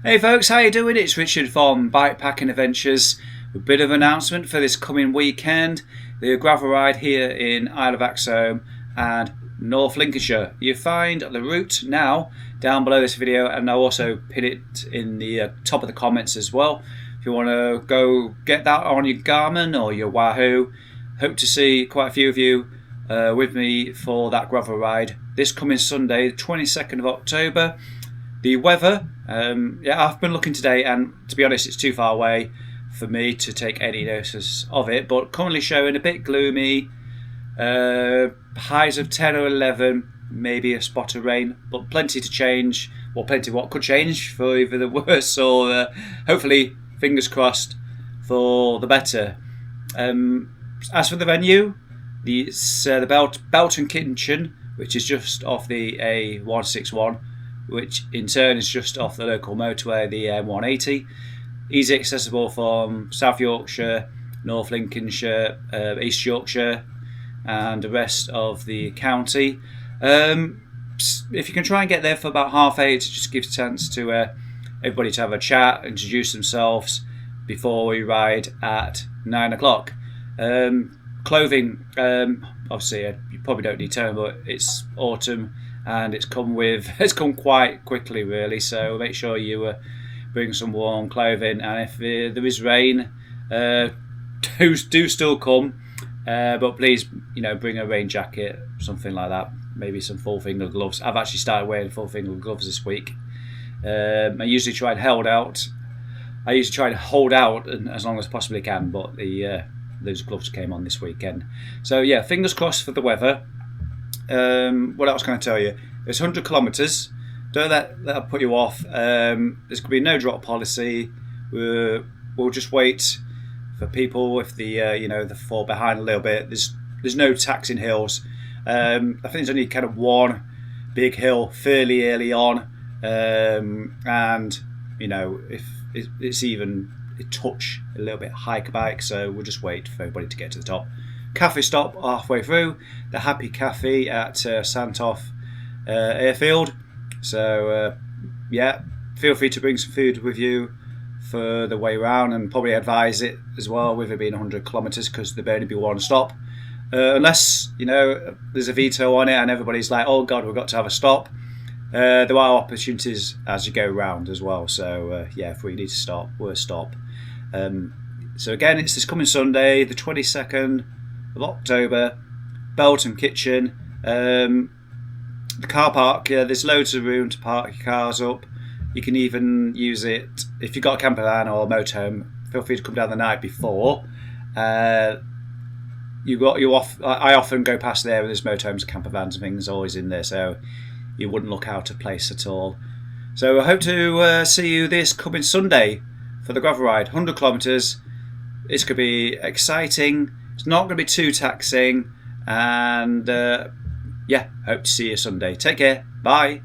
Hey folks, how you doing? It's Richard from Bikepacking Adventures. A bit of announcement for this coming weekend. The gravel ride here in Isle of Axholme and North Lincolnshire. You find the route now down below this video, and I'll also pin it in the top of the comments as well. If you want to go get that on your Garmin or your Wahoo. Hope to see quite a few of you with me for that gravel ride this coming Sunday, the 22nd of October. The weather, I've been looking today, and to be honest, it's too far away for me to take any notice of it, but currently showing a bit gloomy, highs of 10 or 11, maybe a spot of rain, but plenty to change, or plenty what could change for either the worse or hopefully, fingers crossed, for the better. As for the venue, the Belton Kitchen, which is just off the A161, which in turn is just off the local motorway, the M180. Easy accessible from South Yorkshire, North Lincolnshire, East Yorkshire and the rest of the county. If you can try and get there for about 8:30, it just gives a chance to everybody to have a chat, introduce themselves before we ride at 9 o'clock. Clothing, obviously you probably don't need to tell, but it's autumn and it's come quite quickly really, so make sure you bring some warm clothing, and if there is rain, do still come, but please bring a rain jacket, something like that, maybe some full finger gloves. I've actually started wearing full finger gloves this week. I usually try and hold out as long as possibly can, but those gloves came on this weekend. So yeah, fingers crossed for the weather. What else can I tell you? It's 100 kilometres. Don't let that put you off. There's going to be no drop policy. We'll just wait for people if they fall behind a little bit. There's no taxing hills. I think there's only kind of one big hill fairly early on, and if it's even a touch a little bit hike bike, so we'll just wait for everybody to get to the top. Cafe stop halfway through, the Happy Cafe at Santoff Airfield. So feel free to bring some food with you for the way round, and probably advise it as well with it being 100 kilometres, because there'll only be one stop, unless there's a veto on it and everybody's like, oh god, we've got to have a stop. There are opportunities as you go round as well, so if we need to stop, we'll stop. So again, it's this coming Sunday, the 22nd of October, Belton Kitchen. The car park, there's loads of room to park your cars up. You can even use it if you've got a camper van or a motorhome. Feel free to come down the night before. I often go past there with there's motorhomes, camper vans and things always in there, so you wouldn't look out of place at all. So I hope to see you this coming Sunday for the gravel ride, 100 kilometres. It's going to be exciting. It's not going to be too taxing, and hope to see you Sunday. Take care. Bye.